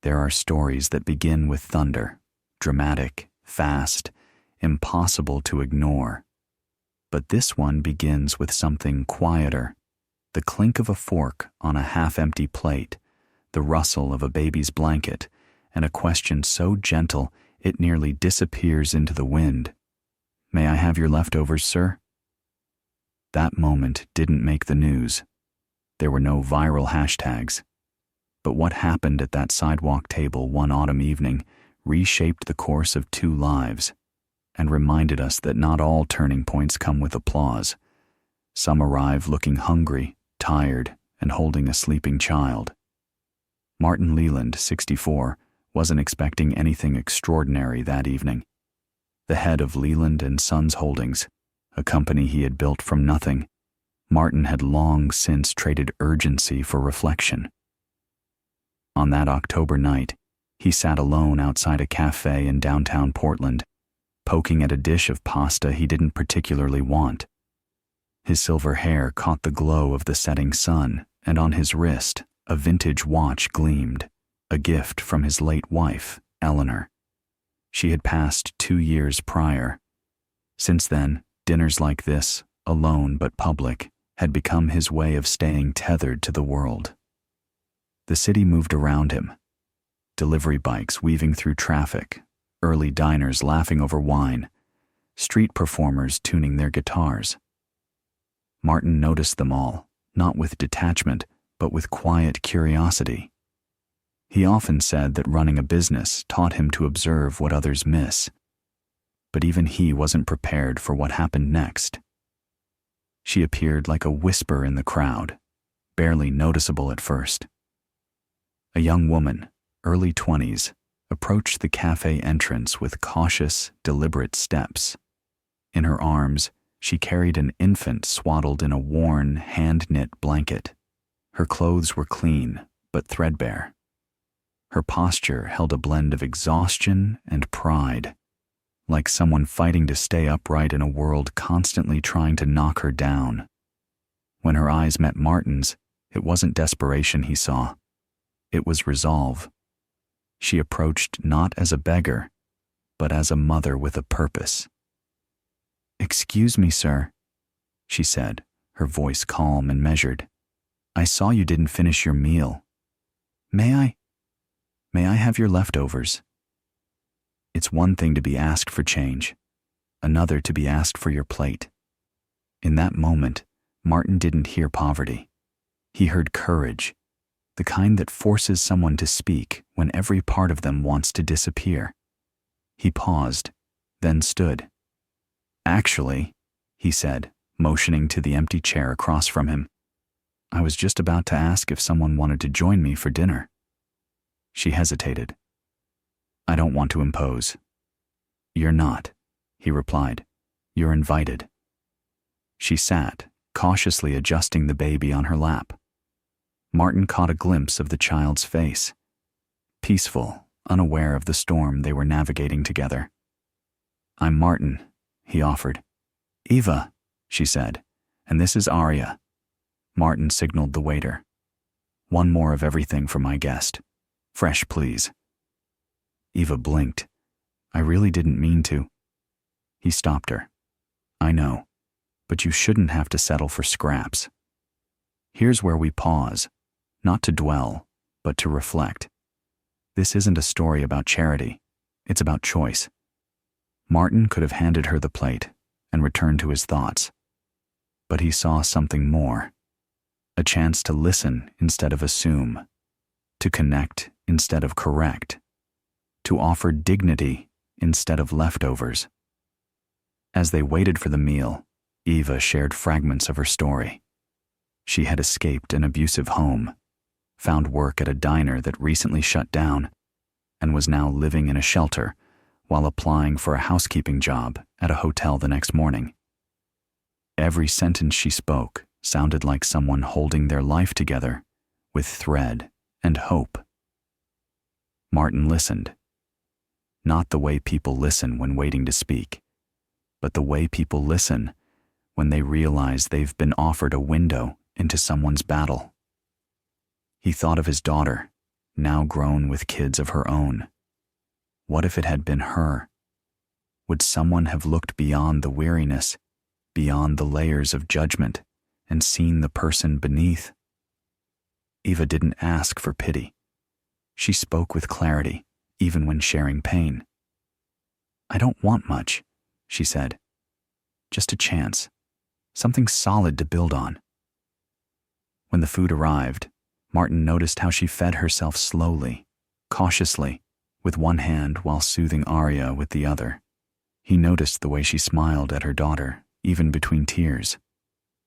There are stories that begin with thunder, dramatic, fast, impossible to ignore. But this one begins with something quieter, the clink of a fork on a half-empty plate, the rustle of a baby's blanket, and a question so gentle it nearly disappears into the wind. "May I have your leftovers, sir?" That moment didn't make the news. There were no viral hashtags. But what happened at that sidewalk table one autumn evening reshaped the course of 2 lives and reminded us that not all turning points come with applause. Some arrive looking hungry, tired, and holding a sleeping child. Martin Leland, 64, wasn't expecting anything extraordinary that evening. The head of Leland and Sons Holdings, a company he had built from nothing, Martin had long since traded urgency for reflection. On that October night, he sat alone outside a cafe in downtown Portland, poking at a dish of pasta he didn't particularly want. His silver hair caught the glow of the setting sun, and on his wrist, a vintage watch gleamed, a gift from his late wife, Eleanor. She had passed 2 years prior. Since then, dinners like this, alone but public, had become his way of staying tethered to the world. The city moved around him. Delivery bikes weaving through traffic, early diners laughing over wine, street performers tuning their guitars. Martin noticed them all, not with detachment, but with quiet curiosity. He often said that running a business taught him to observe what others miss. But even he wasn't prepared for what happened next. She appeared like a whisper in the crowd, barely noticeable at first. A young woman, early 20s, approached the cafe entrance with cautious, deliberate steps. In her arms, she carried an infant swaddled in a worn, hand-knit blanket. Her clothes were clean, but threadbare. Her posture held a blend of exhaustion and pride, like someone fighting to stay upright in a world constantly trying to knock her down. When her eyes met Martin's, it wasn't desperation he saw. It was resolve. She approached not as a beggar, but as a mother with a purpose. "Excuse me, sir," she said, her voice calm and measured. "I saw you didn't finish your meal. May I have your leftovers?" It's one thing to be asked for change, another to be asked for your plate. In that moment, Martin didn't hear poverty. He heard courage, the kind that forces someone to speak when every part of them wants to disappear. He paused, then stood. "Actually," he said, motioning to the empty chair across from him, "I was just about to ask if someone wanted to join me for dinner." She hesitated. "I don't want to impose." "You're not," he replied. "You're invited." She sat, cautiously adjusting the baby on her lap. Martin caught a glimpse of the child's face, peaceful, unaware of the storm they were navigating together. "I'm Martin," he offered. "Eva," she said, "and this is Arya." Martin signaled the waiter. "One more of everything for my guest. Fresh, please." Eva blinked. "I really didn't mean to." He stopped her. "I know, but you shouldn't have to settle for scraps. Here's where we pause, not to dwell, but to reflect. This isn't a story about charity. It's about choice." Martin could have handed her the plate and returned to his thoughts. But he saw something more. A chance to listen instead of assume, to connect instead of correct, to offer dignity instead of leftovers. As they waited for the meal, Eva shared fragments of her story. She had escaped an abusive home, found work at a diner that recently shut down, and was now living in a shelter while applying for a housekeeping job at a hotel the next morning. Every sentence she spoke sounded like someone holding their life together with thread and hope. Martin listened. Not the way people listen when waiting to speak, but the way people listen when they realize they've been offered a window into someone's battle. He thought of his daughter, now grown with kids of her own. What if it had been her? Would someone have looked beyond the weariness, beyond the layers of judgment, and seen the person beneath? Eva didn't ask for pity. She spoke with clarity, even when sharing pain. "I don't want much," she said. "Just a chance. Something solid to build on." When the food arrived, Martin noticed how she fed herself slowly, cautiously, with one hand while soothing Arya with the other. He noticed the way she smiled at her daughter, even between tears.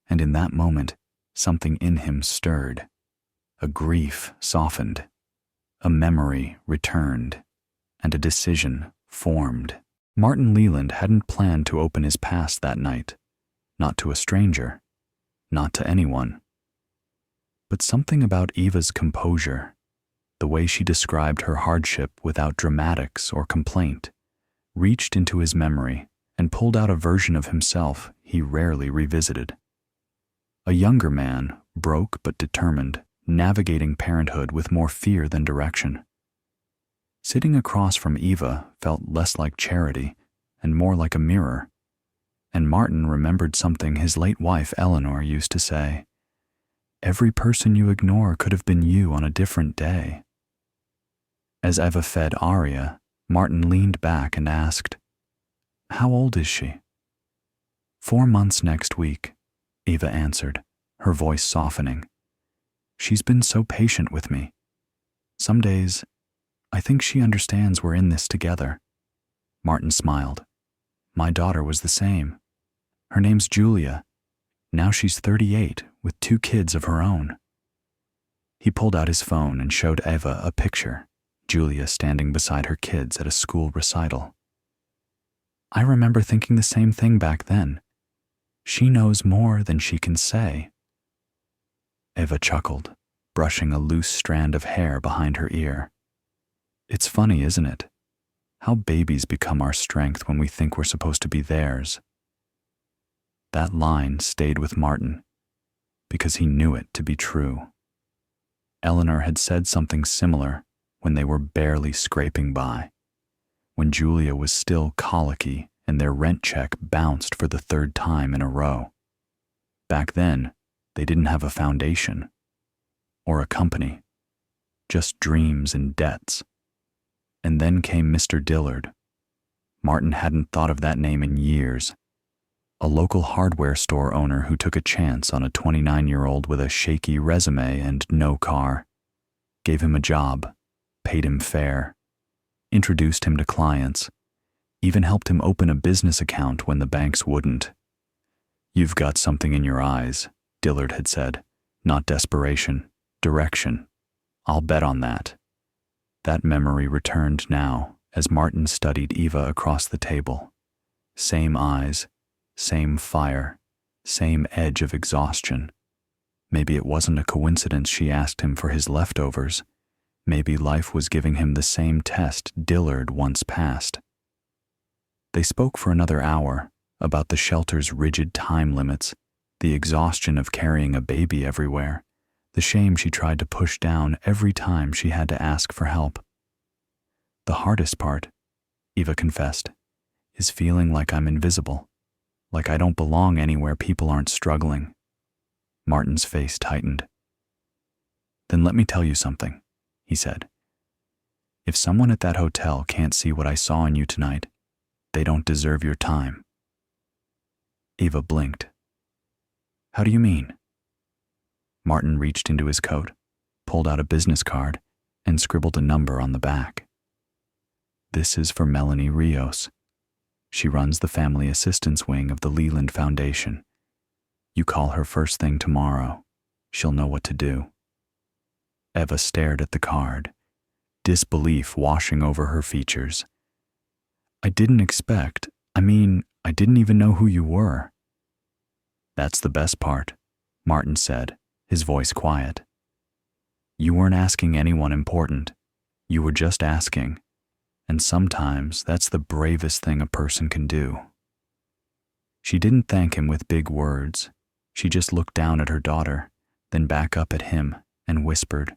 And in that moment, something in him stirred. A grief softened, a memory returned, and a decision formed. Martin Leland hadn't planned to open his past that night, not to a stranger, not to anyone. But something about Eva's composure, the way she described her hardship without dramatics or complaint, reached into his memory and pulled out a version of himself he rarely revisited. A younger man, broke but determined, navigating parenthood with more fear than direction. Sitting across from Eva felt less like charity and more like a mirror. And Martin remembered something his late wife Eleanor used to say: "Every person you ignore could have been you on a different day." As Eva fed Arya, Martin leaned back and asked, "How old is she?" 4 months next week," Eva answered, her voice softening. "She's been so patient with me. Some days, I think she understands we're in this together." Martin smiled. "My daughter was the same. Her name's Julia. Now she's 38 with 2 kids of her own." He pulled out his phone and showed Eva a picture, Julia standing beside her kids at a school recital. "I remember thinking the same thing back then. She knows more than she can say." Eva chuckled, brushing a loose strand of hair behind her ear. "It's funny, isn't it? How babies become our strength when we think we're supposed to be theirs." That line stayed with Martin because he knew it to be true. Eleanor had said something similar when they were barely scraping by, when Julia was still colicky and their rent check bounced for the 3rd time in a row. Back then, they didn't have a foundation or a company, just dreams and debts. And then came Mr. Dillard. Martin hadn't thought of that name in years. A local hardware store owner who took a chance on a 29-year-old with a shaky resume and no car, gave him a job, paid him fair, introduced him to clients, even helped him open a business account when the banks wouldn't. "You've got something in your eyes," Dillard had said. "Not desperation, direction. I'll bet on that." That memory returned now as Martin studied Eva across the table. Same eyes, same fire, same edge of exhaustion. Maybe it wasn't a coincidence she asked him for his leftovers. Maybe life was giving him the same test Dillard once passed. They spoke for another hour about the shelter's rigid time limits, the exhaustion of carrying a baby everywhere, the shame she tried to push down every time she had to ask for help. "The hardest part," Eva confessed, "is feeling like I'm invisible, like I don't belong anywhere people aren't struggling." Martin's face tightened. "Then let me tell you something," he said. "If someone at that hotel can't see what I saw in you tonight, they don't deserve your time." Eva blinked. "How do you mean?" Martin reached into his coat, pulled out a business card, and scribbled a number on the back. "This is for Melanie Rios. She runs the family assistance wing of the Leland Foundation. You call her first thing tomorrow. She'll know what to do." Eva stared at the card, disbelief washing over her features. I didn't even know who you were." "That's the best part," Martin said, his voice quiet. "You weren't asking anyone important. You were just asking. And sometimes that's the bravest thing a person can do." She didn't thank him with big words. She just looked down at her daughter, then back up at him and whispered,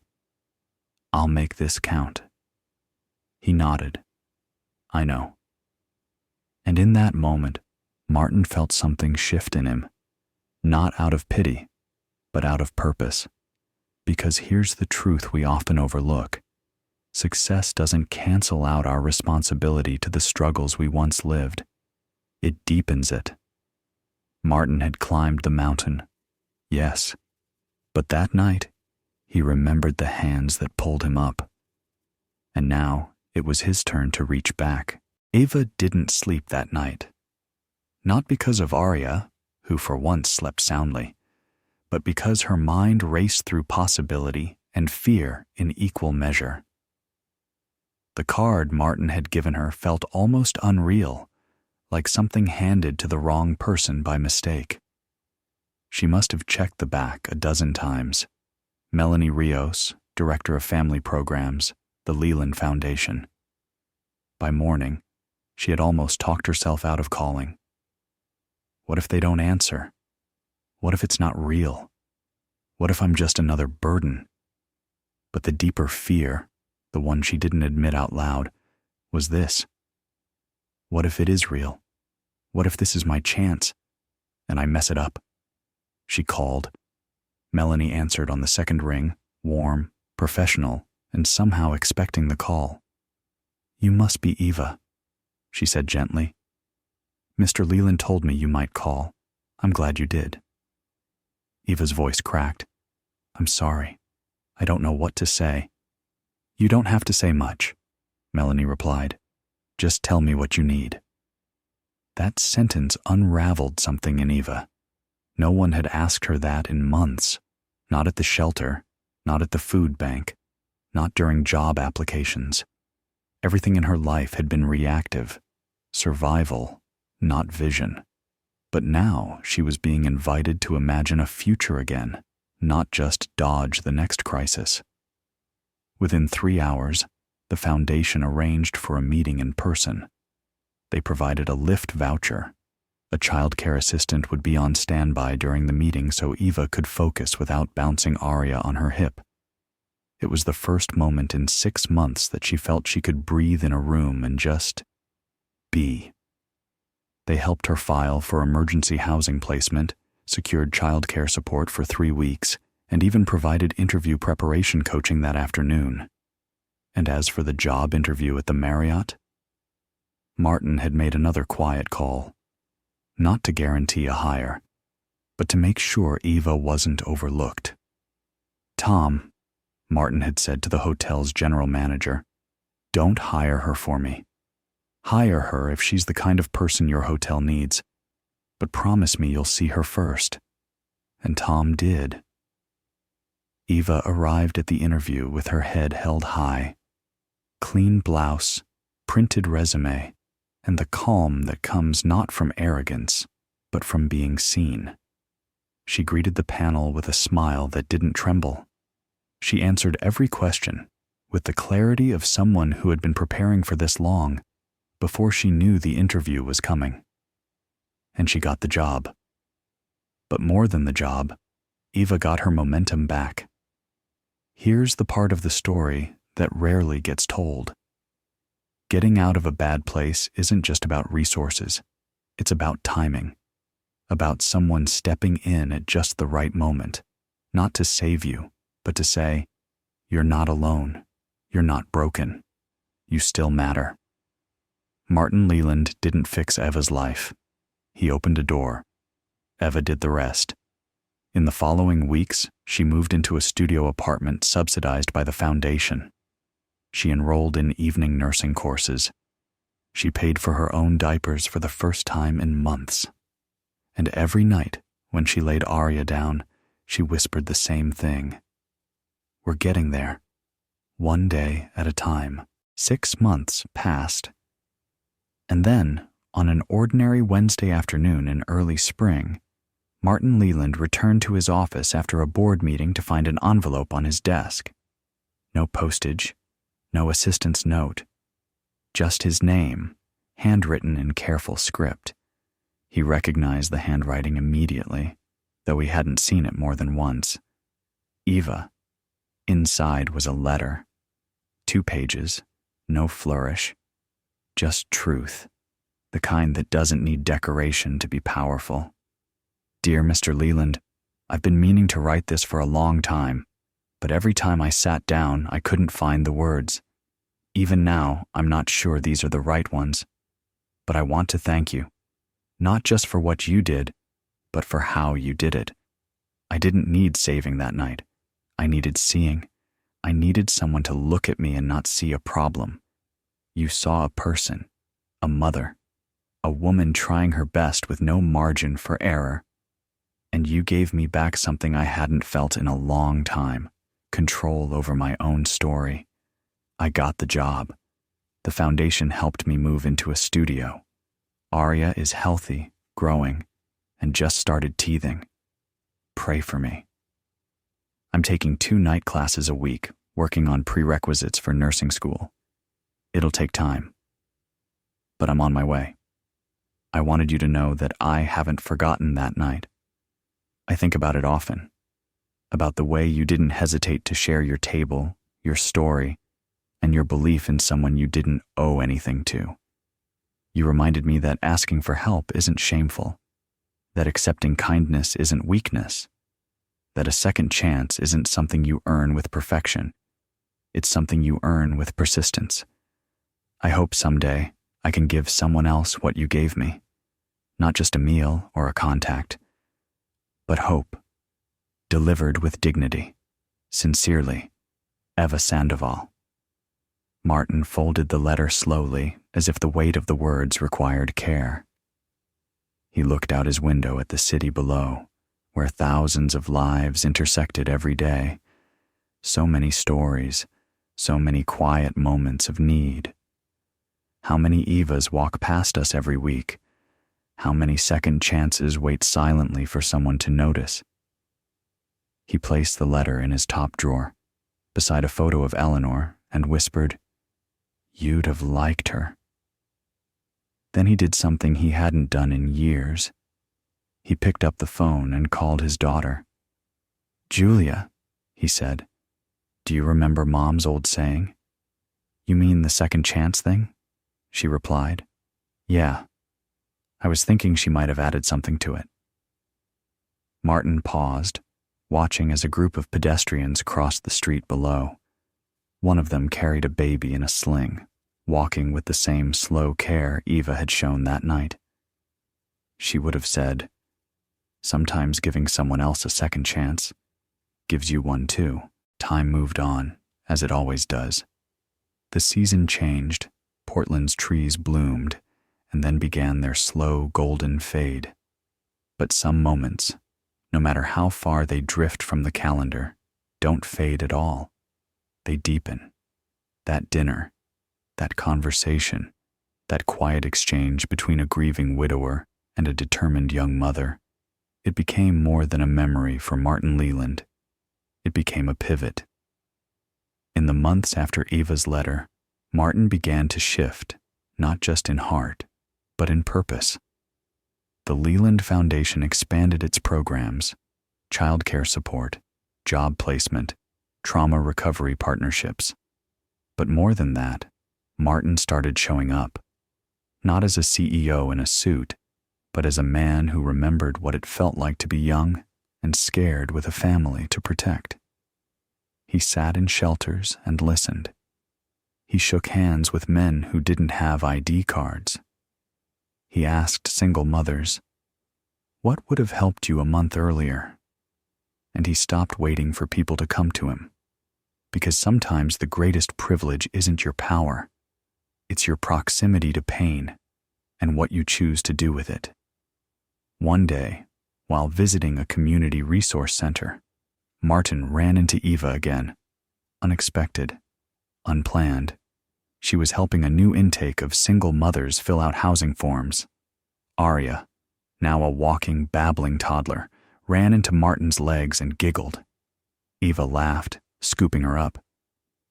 I'll make this count. He nodded. I know. And in that moment, Martin felt something shift in him, not out of pity, but out of purpose. Because here's the truth we often overlook. Success doesn't cancel out our responsibility to the struggles we once lived. It deepens it. Martin had climbed the mountain, yes, but that night, he remembered the hands that pulled him up. And now it was his turn to reach back. Ava didn't sleep that night. Not because of Arya, who for once slept soundly, but because her mind raced through possibility and fear in equal measure. The card Martin had given her felt almost unreal, like something handed to the wrong person by mistake. She must have checked the back a dozen times. Melanie Rios, Director of Family Programs, the Leland Foundation. By morning, she had almost talked herself out of calling. What if they don't answer? What if it's not real? What if I'm just another burden? But the deeper fear, the one she didn't admit out loud, was this. What if it is real? What if this is my chance, and I mess it up? She called. Melanie answered on the second ring, warm, professional, and somehow expecting the call. You must be Eva, she said gently. Mr. Leland told me you might call. I'm glad you did. Eva's voice cracked. I'm sorry. I don't know what to say. You don't have to say much, Melanie replied. Just tell me what you need. That sentence unraveled something in Eva. No one had asked her that in months. Not at the shelter, not at the food bank, not during job applications. Everything in her life had been reactive, survival, not vision. But now she was being invited to imagine a future again, not just dodge the next crisis. Within 3 hours, the foundation arranged for a meeting in person. They provided a Lyft voucher. A childcare assistant would be on standby during the meeting so Eva could focus without bouncing Arya on her hip. It was the first moment in 6 months that she felt she could breathe in a room and just be. They helped her file for emergency housing placement, secured childcare support for 3 weeks, and even provided interview preparation coaching that afternoon. And as for the job interview at the Marriott, Martin had made another quiet call, not to guarantee a hire, but to make sure Eva wasn't overlooked. Tom, Martin had said to the hotel's general manager, don't hire her for me. Hire her if she's the kind of person your hotel needs, but promise me you'll see her first. And Tom did. Eva arrived at the interview with her head held high. Clean blouse, printed resume, and the calm that comes not from arrogance, but from being seen. She greeted the panel with a smile that didn't tremble. She answered every question with the clarity of someone who had been preparing for this long, before she knew the interview was coming. And she got the job. But more than the job, Eva got her momentum back. Here's the part of the story that rarely gets told. Getting out of a bad place isn't just about resources. It's about timing. About someone stepping in at just the right moment, not to save you, but to say, you're not alone. You're not broken. You still matter. Martin Leland didn't fix Eva's life. He opened a door. Eva did the rest. In the following weeks, she moved into a studio apartment subsidized by the foundation. She enrolled in evening nursing courses. She paid for her own diapers for the first time in months. And every night, when she laid Arya down, she whispered the same thing. We're getting there. One day at a time. 6 months passed. And then, on an ordinary Wednesday afternoon in early spring, Martin Leland returned to his office after a board meeting to find an envelope on his desk. No postage, no assistant's note, just his name, handwritten in careful script. He recognized the handwriting immediately, though he hadn't seen it more than once. Eva. Inside was a letter, 2 pages, no flourish, just truth, the kind that doesn't need decoration to be powerful. Dear Mr. Leland, I've been meaning to write this for a long time, but every time I sat down, I couldn't find the words. Even now, I'm not sure these are the right ones. But I want to thank you, not just for what you did, but for how you did it. I didn't need saving that night. I needed seeing. I needed someone to look at me and not see a problem. You saw a person, a mother, a woman trying her best with no margin for error. And you gave me back something I hadn't felt in a long time, control over my own story. I got the job. The foundation helped me move into a studio. Arya is healthy, growing, and just started teething. Pray for me. I'm taking 2 night classes a week, working on prerequisites for nursing school. It'll take time, but I'm on my way. I wanted you to know that I haven't forgotten that night. I think about it often, about the way you didn't hesitate to share your table, your story, and your belief in someone you didn't owe anything to. You reminded me that asking for help isn't shameful, that accepting kindness isn't weakness, that a second chance isn't something you earn with perfection. It's something you earn with persistence. I hope someday I can give someone else what you gave me, not just a meal or a contact, but hope, delivered with dignity. Sincerely, Eva Sandoval. Martin folded the letter slowly, as if the weight of the words required care. He looked out his window at the city below, where thousands of lives intersected every day. So many stories, so many quiet moments of need. How many Evas walk past us every week? How many second chances wait silently for someone to notice? He placed the letter in his top drawer, beside a photo of Eleanor, and whispered, "You'd have liked her." Then he did something he hadn't done in years. He picked up the phone and called his daughter. "Julia," he said, "do you remember Mom's old saying?" "You mean the second chance thing?" she replied. "Yeah. I was thinking she might have added something to it." Martin paused, watching as a group of pedestrians crossed the street below. One of them carried a baby in a sling, walking with the same slow care Eva had shown that night. She would have said, "Sometimes giving someone else a second chance gives you one too." Time moved on, as it always does. The season changed, Portland's trees bloomed, and then began their slow golden fade. But some moments, no matter how far they drift from the calendar, don't fade at all. They deepen. That dinner, that conversation, that quiet exchange between a grieving widower and a determined young mother, it became more than a memory for Martin Leland. It became a pivot. In the months after Eva's letter, Martin began to shift, not just in heart, but in purpose. The Leland Foundation expanded its programs, childcare support, job placement, trauma recovery partnerships. But more than that, Martin started showing up, not as a CEO in a suit, but as a man who remembered what it felt like to be young and scared with a family to protect. He sat in shelters and listened. He shook hands with men who didn't have ID cards. He asked single mothers, "What would have helped you a month earlier?" And he stopped waiting for people to come to him. Because sometimes the greatest privilege isn't your power. It's your proximity to pain and what you choose to do with it. One day, while visiting a community resource center, Martin ran into Eva again. Unexpected, unplanned. She was helping a new intake of single mothers fill out housing forms. Arya, now a walking, babbling toddler, ran into Martin's legs and giggled. Eva laughed, scooping her up.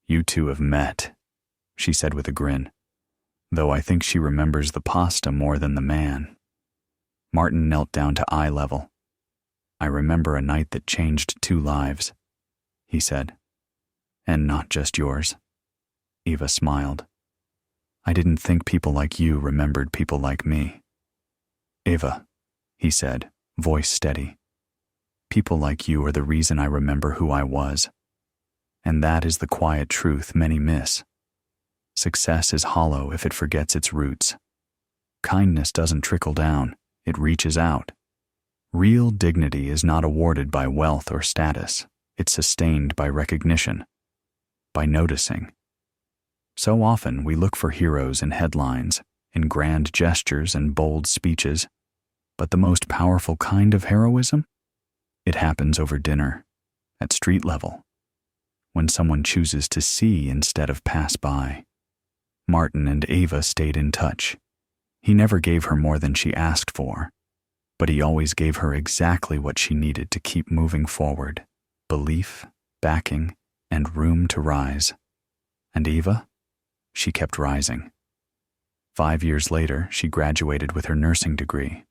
"You two have met," she said with a grin, though I think she remembers the pasta more than the man. Martin knelt down to eye level. "I remember a night that changed 2 lives," he said. "And not just yours." Eva smiled. I didn't think people like you remembered people like me. Eva, he said, voice steady. People like you are the reason I remember who I was. And that is the quiet truth many miss. Success is hollow if it forgets its roots. Kindness doesn't trickle down, it reaches out. Real dignity is not awarded by wealth or status. It's sustained by recognition, by noticing. So often we look for heroes in headlines, in grand gestures and bold speeches, but the most powerful kind of heroism? It happens over dinner, at street level, when someone chooses to see instead of pass by. Martin and Eva stayed in touch. He never gave her more than she asked for, but he always gave her exactly what she needed to keep moving forward: belief, backing, and room to rise. And Eva? She kept rising. 5 years later, she graduated with her nursing degree.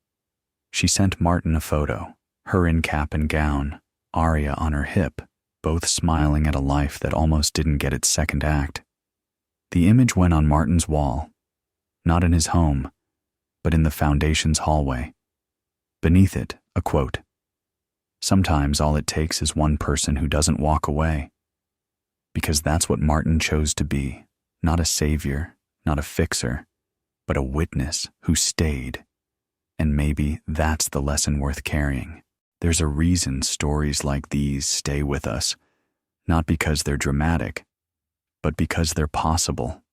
She sent Martin a photo, her in cap and gown, Aria on her hip, both smiling at a life that almost didn't get its second act. The image went on Martin's wall, not in his home, but in the foundation's hallway. Beneath it, a quote. Sometimes all it takes is one person who doesn't walk away. Because that's what Martin chose to be, not a savior, not a fixer, but a witness who stayed. And maybe that's the lesson worth carrying. There's a reason stories like these stay with us, not because they're dramatic, but because they're possible.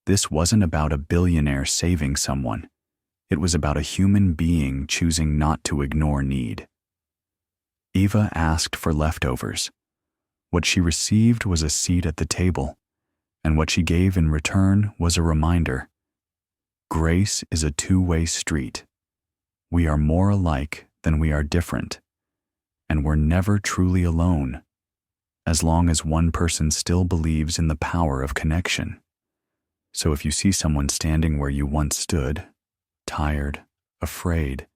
This wasn't about a billionaire saving someone. It was about a human being choosing not to ignore need. Eva asked for leftovers. What she received was a seat at the table, and what she gave in return was a reminder. Grace is a two-way street. We are more alike than we are different, and we're never truly alone, as long as one person still believes in the power of connection. So if you see someone standing where you once stood, tired, afraid,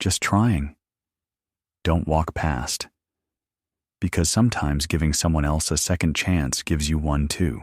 just trying, don't walk past, because sometimes giving someone else a second chance gives you one too.